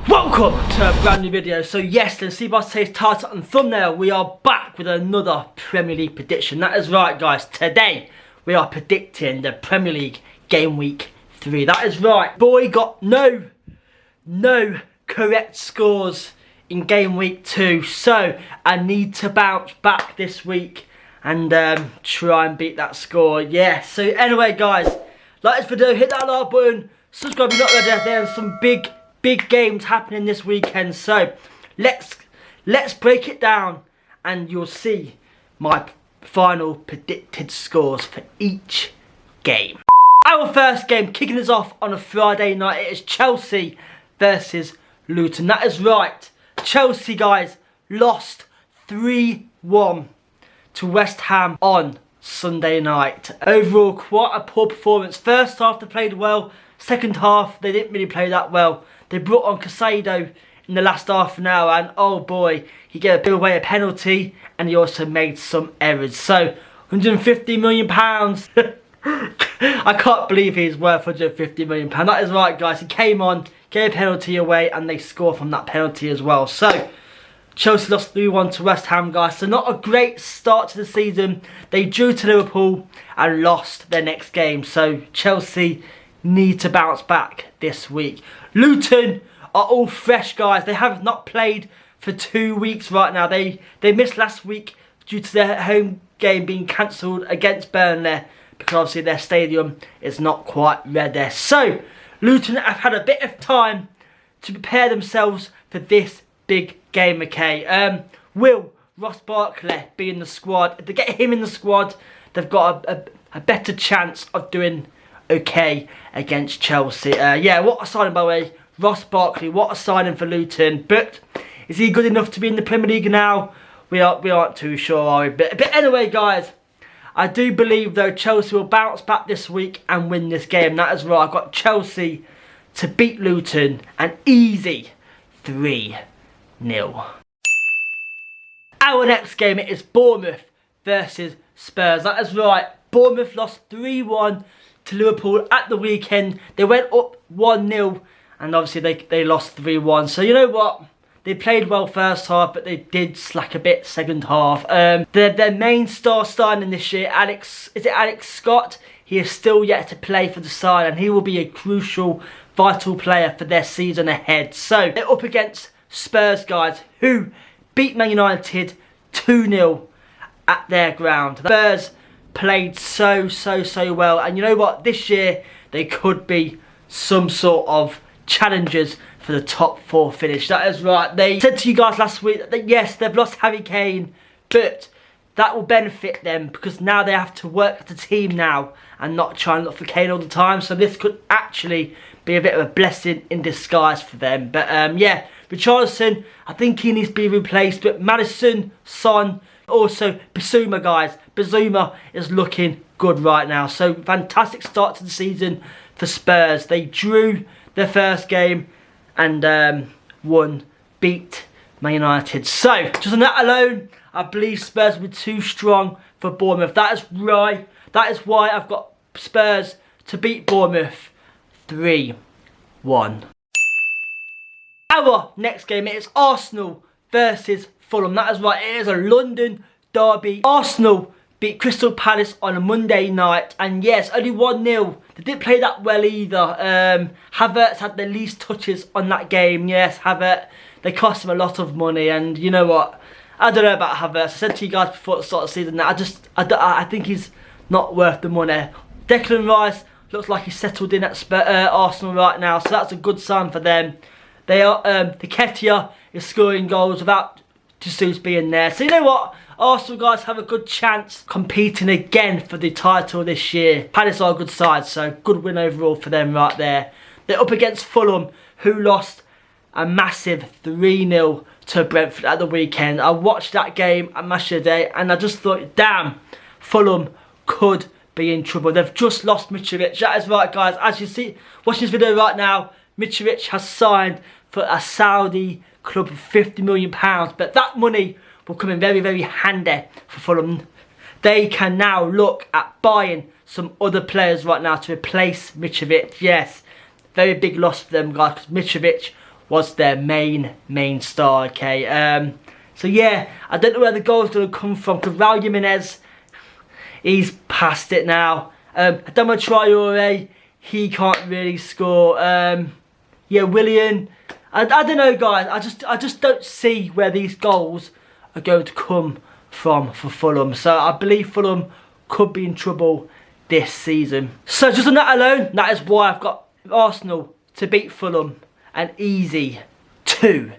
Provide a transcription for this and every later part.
Welcome to a brand new video. So yes, then see by today's title and thumbnail, we are back with another Premier League prediction. That is right guys, today we are predicting the Premier League Game Week 3. That is right, boy got no correct scores in Game Week 2. So I need to bounce back this week and try and beat that score. Yeah, so anyway guys, like this video, hit that like button, subscribe if you're not already. There's some big games happening this weekend, so let's break it down and you'll see my final predicted scores for each game. Our first game kicking us off on a Friday night, it is Chelsea versus Luton. That is right, Chelsea guys lost 3-1 to West Ham on Sunday night. Overall quite a poor performance. First half they played well, second half they didn't really play that well. They brought on Casado in the last half an hour and oh boy, he gave away a penalty and he also made some errors. So £150 million. I can't believe he's worth £150 million. That is right guys, he came on, gave a penalty away and they scored from that penalty as well. So Chelsea lost 3-1 to West Ham guys, so not a great start to the season. They drew to Liverpool and lost their next game, so Chelsea need to bounce back this week. Luton are all fresh guys, they have not played for 2 weeks right now. They missed last week due to their home game being cancelled against Burnley because obviously their stadium is not quite ready. So Luton have had a bit of time to prepare themselves for this big game, okay? Will Ross Barkley be in the squad? If they get him in the squad, they've got a better chance of doing okay against Chelsea. Yeah, what a signing by the way, Ross Barkley, what a signing for Luton. But is he good enough to be in the Premier League now? We aren't too sure, are we? But anyway guys, I do believe though Chelsea will bounce back this week and win this game. That is right, I've got Chelsea to beat Luton an easy 3-0. Our next game is Bournemouth versus Spurs. That is right, Bournemouth lost 3-1 to Liverpool at the weekend. They went up 1-0 and obviously they lost 3-1. So you know what? They played well first half, but they did slack a bit second half. Their main star signing this year, Alex Scott, he is still yet to play for the side and he will be a crucial, vital player for their season ahead. So they're up against Spurs guys, who beat Man United 2-0 at their ground. Spurs played so well, and you know what, this year they could be some sort of challengers for the top 4 finish. That is right, they said to you guys last week that yes, they've lost Harry Kane, but that will benefit them because now they have to work as a team now and not try and look for Kane all the time. So this could actually be a bit of a blessing in disguise for them. But yeah, Richarlison, I think he needs to be replaced, but Maddison, Son, also Bissouma guys, Bissouma is looking good right now. So fantastic start to the season for Spurs. They drew their first game and beat Man United. So just on that alone, I believe Spurs will be too strong for Bournemouth. That is right, that is why I've got Spurs to beat Bournemouth 3-1. Our next game is Arsenal versus Fulham. That is right, it is a London derby. Arsenal beat Crystal Palace on a Monday night, and yes, only 1-0. They didn't play that well either. Havertz had the least touches on that game. Yes, Havertz, they cost him a lot of money, and you know what? I don't know about Havertz. I said to you guys before the start of the season that I think he's not worth the money. Declan Rice looks like he's settled in at Arsenal right now, so that's a good sign for them. They are Nketiah is scoring goals without Jesus being there. So you know what? Arsenal guys have a good chance competing again for the title this year. Palace are a good side, so good win overall for them right there. They're up against Fulham, who lost a massive 3-0 to Brentford at the weekend. I watched that game at Match of the Day and I just thought, damn, Fulham could be in trouble. They've just lost Mitrovic. That is right guys, as you see, watching this video right now, Mitrovic has signed for a Saudi club for £50 million, but that money will come in very handy for Fulham. They can now look at buying some other players right now to replace Mitrovic. Yes, very big loss for them guys, because Mitrovic was their main star, okay? So yeah, I don't know where the goal's going to come from, because Raul Jimenez, he's past it now. Adama Traore, he can't really score. Yeah, Willian, I don't know, guys. I just don't see where these goals are going to come from for Fulham. So I believe Fulham could be in trouble this season. So just on that alone, that is why I've got Arsenal to beat Fulham an easy 2-0.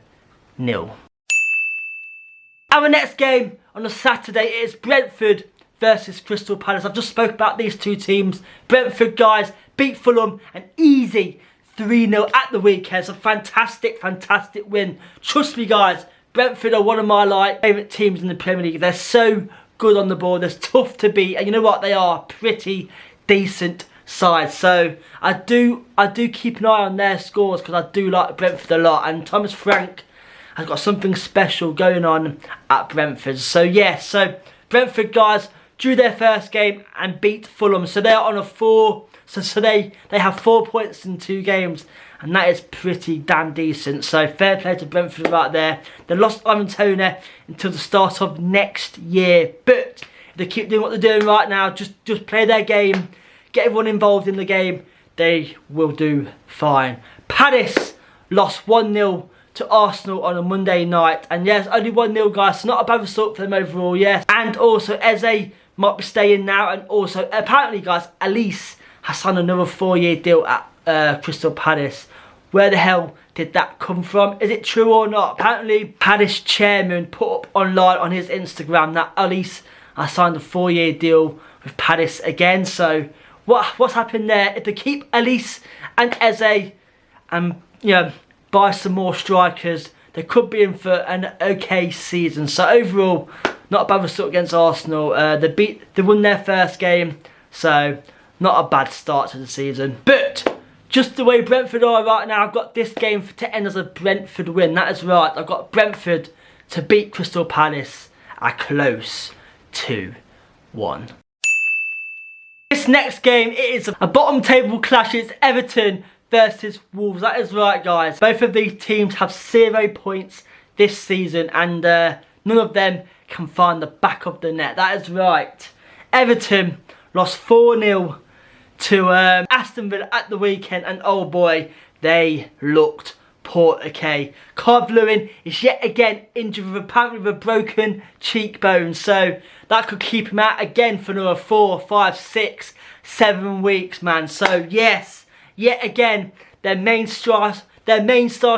Our next game on a Saturday is Brentford versus Crystal Palace. I've just spoke about these two teams. Brentford, guys, beat Fulham an easy 3-0 at the weekend. It's a fantastic win. Trust me, guys, Brentford are one of my favourite teams in the Premier League. They're so good on the ball. They're tough to beat, and you know what? They are a pretty decent side. So I do keep an eye on their scores, because I do like Brentford a lot. And Thomas Frank has got something special going on at Brentford. So yeah, so Brentford, guys, drew their first game and beat Fulham. So they're on a 4. So they have 4 points in 2 games, and that is pretty damn decent. So fair play to Brentford right there. They lost Ivan Toney until the start of next year, but if they keep doing what they're doing right now, just play their game, get everyone involved in the game, they will do fine. Palace lost 1-0 to Arsenal on a Monday night, and yes, only 1-0, guys, so not a bad result for them overall, yes. And also Eze might be staying now, and also apparently, guys, Elise has signed another 4-year deal at Crystal Palace. Where the hell did that come from? Is it true or not? Apparently, Palace chairman put up online on his Instagram that Elise has signed a 4-year deal with Palace again. So what's happened there? If they keep Elise and Eze and, you know, buy some more strikers, they could be in for an okay season. So overall, not a bad result against Arsenal. They won their first game, so not a bad start to the season. But just the way Brentford are right now, I've got this game to end as a Brentford win. That is right. I've got Brentford to beat Crystal Palace a close 2-1. This next game, it is a bottom table clash. It's Everton versus Wolves. That is right, guys. Both of these teams have 0 points this season, and none of them can find the back of the net. That is right. Everton lost 4-0 to Aston Villa at the weekend, and oh boy, they looked poor, okay. Calvert-Lewin is yet again injured apparently with a broken cheekbone, so that could keep him out again for another 4, 5, 6, 7 weeks, man. So yes, yet again, their main star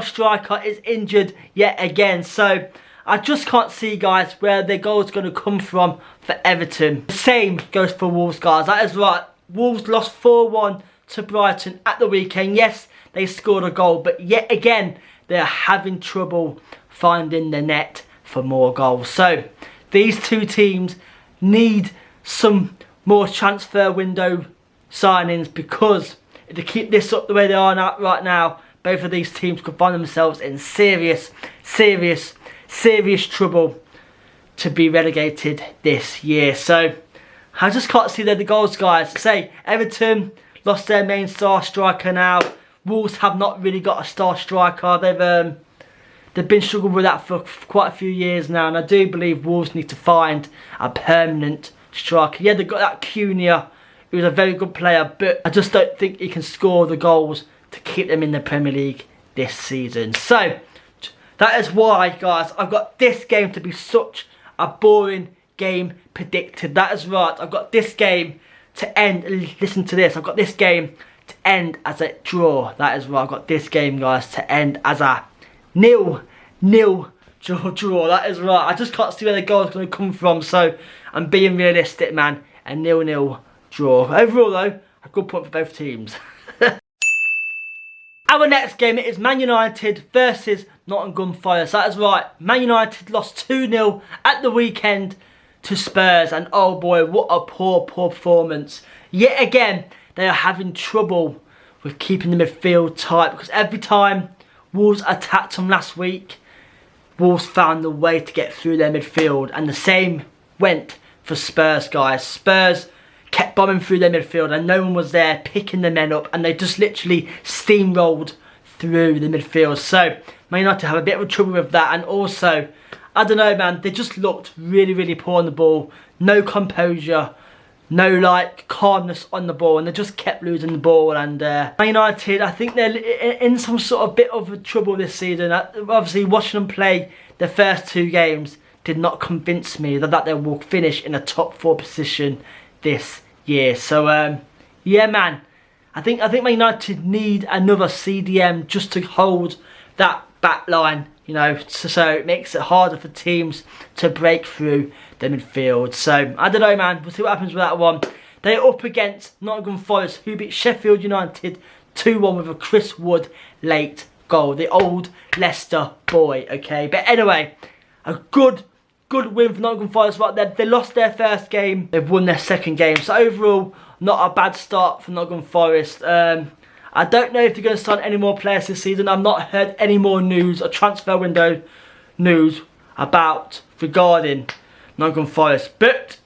striker is injured yet again. So I just can't see, guys, where their goal is going to come from for Everton. The same goes for Wolves, guys. That is right. Wolves lost 4-1 to Brighton at the weekend. Yes, they scored a goal, but yet again, they are having trouble finding the net for more goals. So these two teams need some more transfer window signings, because if they keep this up the way they are right now, both of these teams could find themselves in serious trouble to be relegated this year. So I just can't see the goals, guys. Say Everton lost their main star striker now. Wolves have not really got a star striker. They've been struggling with that for quite a few years now, and I do believe Wolves need to find a permanent striker. Yeah, they've got that Cunha, who's a very good player, but I just don't think he can score the goals to keep them in the Premier League this season. So that is why, guys, I've got this game to be such a boring game predicted. That is right. I've got this game to end. Listen to this. I've got this game to end as a draw. That is right. I've got this game, guys, to end as a 0-0 draw. That is right. I just can't see where the goal is going to come from. So I'm being realistic, man. A 0-0 draw. Overall, though, a good point for both teams. Our next game is Man United versus Nottingham Forest. That is right. Man United lost 2-0 at the weekend to Spurs, and oh boy, what a poor performance. Yet again, they are having trouble with keeping the midfield tight, because every time Wolves attacked them last week, Wolves found the way to get through their midfield, and the same went for Spurs, guys. Spurs kept bombing through their midfield and no one was there picking the men up, and they just literally steamrolled through the midfield. So Man United have a bit of trouble with that, and also, I don't know, man, they just looked really, really poor on the ball. No composure, no like calmness on the ball, and they just kept losing the ball. And Man United, I think they're in some sort of bit of trouble this season. Obviously, watching them play the first 2 games did not convince me that they will finish in a top 4 position this year. So yeah, man, I think Man United need another CDM just to hold that back line, you know, so it makes it harder for teams to break through the midfield. So I don't know, man, we'll see what happens with that one. They're up against Nottingham Forest, who beat Sheffield United 2-1 with a Chris Wood late goal, the old Leicester boy. Okay, but anyway, a good win for Nottingham Forest right there. They lost their first game, they've won their second game, so overall not a bad start for Nottingham Forest. I don't know if they're going to sign any more players this season. I've not heard any more news or transfer window news regarding Nottingham Forest, but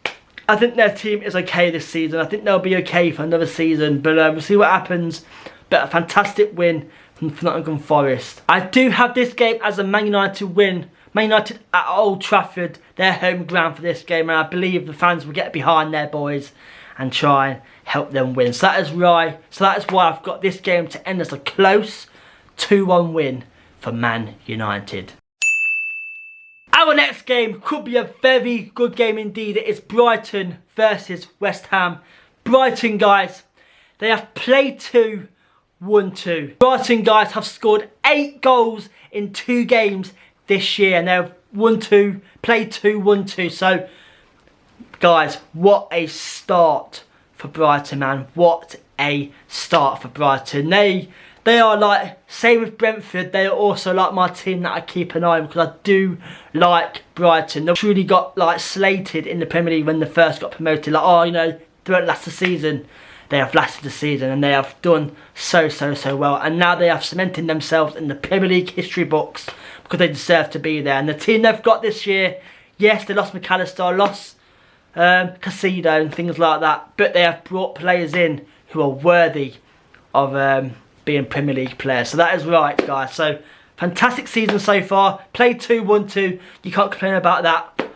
I think their team is okay this season. I think they'll be okay for another season, but we'll see what happens. But a fantastic win from Nottingham Forest. I do have this game as a Man United win. Man United at Old Trafford, their home ground for this game, and I believe the fans will get behind their boys and try and help them win. So that is right. So that is why I've got this game to end as a close 2-1 win for Man United. Our next game could be a very good game indeed. It is Brighton versus West Ham. Brighton, guys, they have played 2, won 2. Brighton, guys, have scored 8 goals in 2 games this year, and they've won 2, played 2, won 2. So, guys, what a start for Brighton, man. What a start for Brighton. They are like, same with Brentford, they are also like my team that I keep an eye on, because I do like Brighton. They truly got like slated in the Premier League when they first got promoted. Like, oh, you know, they won't last the season. They have lasted the season, and they have done so well. And now they have cemented themselves in the Premier League history books, because they deserve to be there. And the team they've got this year, yes, they lost McAllister, lost Casido and things like that, but they have brought players in who are worthy of being Premier League players. So that is right, guys. So fantastic season so far. Played 2, won 2. You can't complain about that.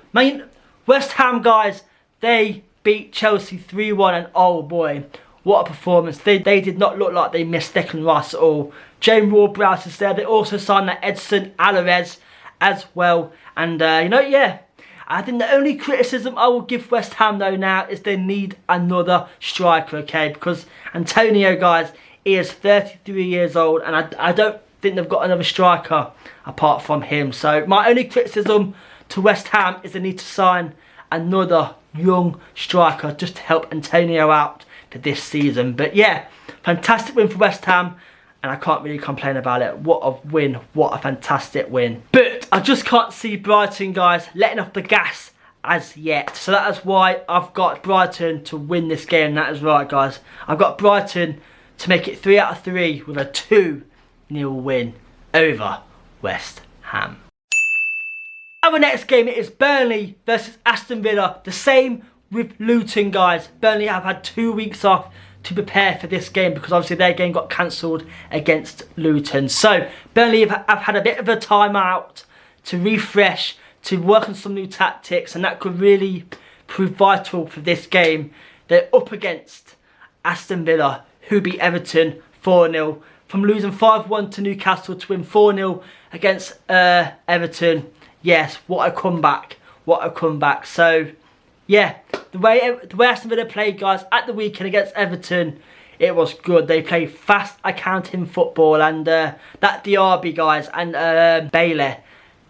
West Ham, guys, they beat Chelsea 3-1, and oh boy, what a performance. They did not look like they missed Declan Rice at all. James Ward-Prowse is there. They also signed that Edson Alvarez as well. And you know, yeah, I think the only criticism I will give West Ham though now is they need another striker, okay? Because Antonio, guys, he is 33 years old, and I don't think they've got another striker apart from him. So my only criticism to West Ham is they need to sign another young striker just to help Antonio out for this season. But yeah, fantastic win for West Ham, and I can't really complain about it. What a win, what a fantastic win. But I just can't see Brighton, guys, letting off the gas as yet. So that is why I've got Brighton to win this game. That is right, guys. I've got Brighton to make it 3 out of 3 with a 2-0 win over West Ham. Our next game is Burnley versus Aston Villa. The same with Luton, guys. Burnley have had 2 weeks off to prepare for this game, because obviously their game got cancelled against Luton. So Burnley have had a bit of a time out to refresh, to work on some new tactics, and that could really prove vital for this game. They're up against Aston Villa, who beat Everton 4-0. From losing 5-1 to Newcastle to win 4-0 against Everton. Yes, what a comeback. What a comeback. So, yeah, the way Aston Villa played, guys, at the weekend against Everton, it was good. They played fast accounting football, and that Diaby, guys, and Bailey,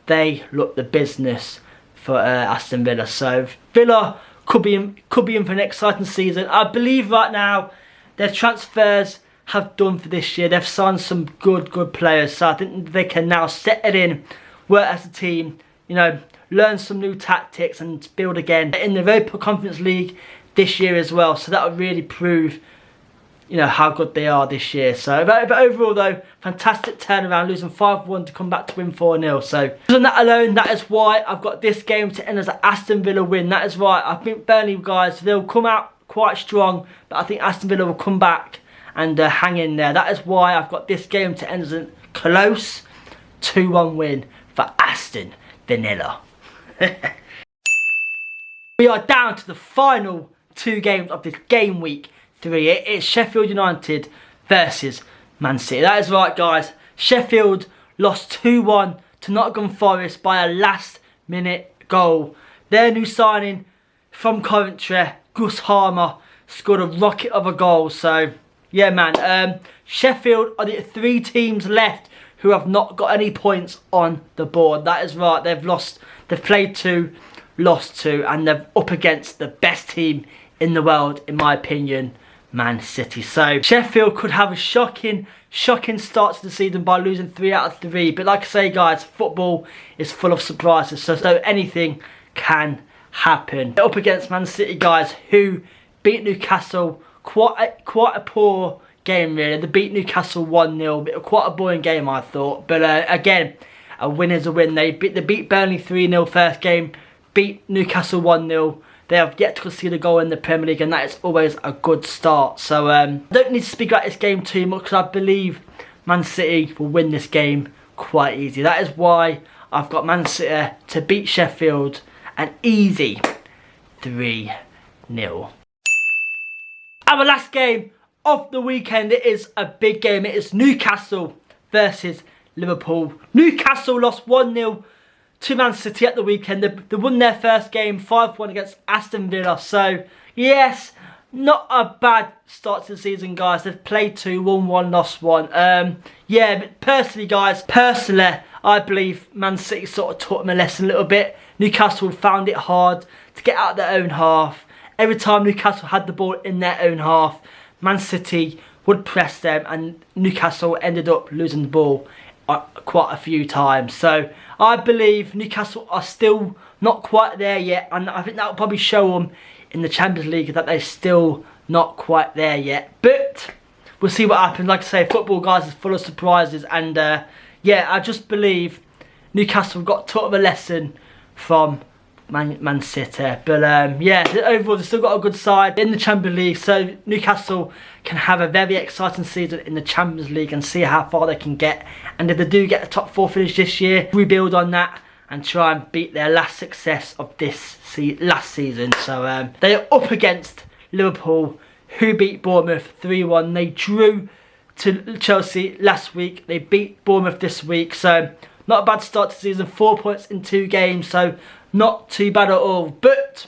they looked the business for Aston Villa. So Villa could be in for an exciting season. I believe right now their transfers have done for this year. They've signed some good players, so I think they can now settle in, work as a team, you know, learn some new tactics and build again in the Europa Conference League this year as well. So that will really prove, you know, how good they are this year. So, but overall though, fantastic turnaround, losing 5-1 to come back to win 4-0. So, on that alone, that is why I've got this game to end as an Aston Villa win. That is right. I think Burnley, guys, they'll come out quite strong, but I think Aston Villa will come back and hang in there. That is why I've got this game to end as a close 2-1 win for Aston Villa. We are down to the final 2 games of this game week 3. It is Sheffield United versus Man City. That is right, guys. Sheffield lost 2-1 to Nottingham Forest by a last minute goal. Their new signing from Coventry, Gus Harmer, scored a rocket of a goal. So yeah, man, Sheffield are the 3 teams left who have not got any points on the board. That is right. They've played 2, lost 2, and they're up against the best team in the world, in my opinion, Man City. So Sheffield could have a shocking start to the season by losing 3 out of 3. But like I say, guys, football is full of surprises, so anything can happen. They're up against Man City, guys, who beat Newcastle. Quite a poor game, really. They beat Newcastle 1-0. Quite a boring game, I thought. But again, a win is a win. They beat Burnley 3-0 first game. Beat Newcastle 1-0. They have yet to concede a goal in the Premier League, and that is always a good start. So I don't need to speak about this game too much, because I believe Man City will win this game quite easy. That is why I've got Man City to beat Sheffield an easy 3-0. Our last game of the weekend, it is a big game. It is Newcastle versus Liverpool. Newcastle lost 1-0 to Man City at the weekend. They won their first game 5-1 against Aston Villa. So yes, not a bad start to the season, guys. They've played 2, won 1, lost 1. Yeah, but personally, guys, I believe Man City sort of taught them a lesson a little bit. Newcastle found it hard to get out of their own half. Every time Newcastle had the ball in their own half, Man City would press them, and Newcastle ended up losing the ball quite a few times. So I believe Newcastle are still not quite there yet, and I think that will probably show them in the Champions League that they're still not quite there yet. But we'll see what happens. Like I say, football, guys, is full of surprises, and yeah, I just believe Newcastle got taught a lesson from Man City. But yeah, overall they've still got a good side in the Champions League, so Newcastle can have a very exciting season in the Champions League and see how far they can get. And if they do get a top 4 finish this year, rebuild on that and try and beat their last success of this last season. So they are up against Liverpool, who beat Bournemouth 3-1. They drew to Chelsea last week. They beat Bournemouth this week. So not a bad start to the season. 4 points in 2 games. So not too bad at all. But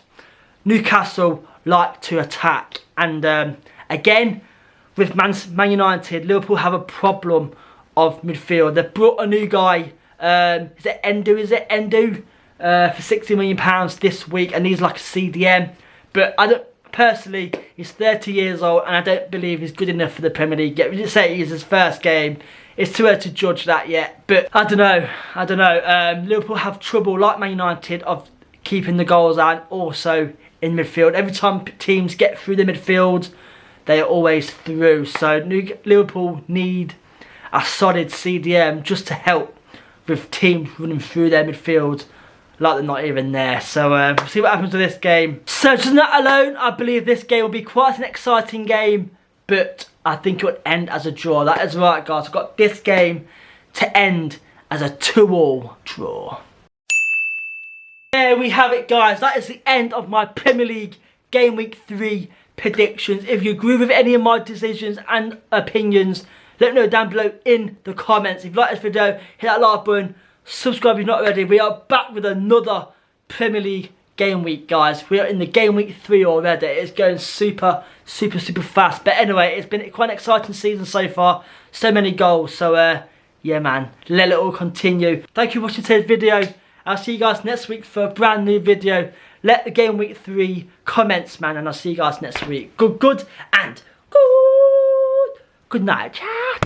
Newcastle like to attack. And again, with Man United, Liverpool have a problem of midfield. They've brought a new guy. Is it Endo? For £60 million this week, and he's like a CDM. But I don't personally. He's 30 years old, and I don't believe he's good enough for the Premier League yet. We didn't say he's his first game. It's too early to judge that yet. But I don't know. Liverpool have trouble, like Man United, of keeping the goals out, and also in midfield. Every time teams get through the midfield, they are always through. So Liverpool need a solid CDM just to help with teams running through their midfield like they're not even there. So we'll see what happens with this game. So just that alone, I believe this game will be quite an exciting game, but I think it would end as a draw. That is right, guys. I've got this game to end as a 2-2 draw. There we have it, guys. That is the end of my Premier League Game Week 3 predictions. If you agree with any of my decisions and opinions, let me know down below in the comments. If you like this video, hit that like button, subscribe if you're not already. We are back with another Premier League Game Week, guys. We are in the Game Week 3 already. It's going super fast. But anyway, it's been quite an exciting season so far. So many goals. So yeah, man, let it all continue. Thank you for watching today's video. I'll see you guys next week for a brand new video. Let the Game Week 3 comments, man, and I'll see you guys next week. Good night, chat.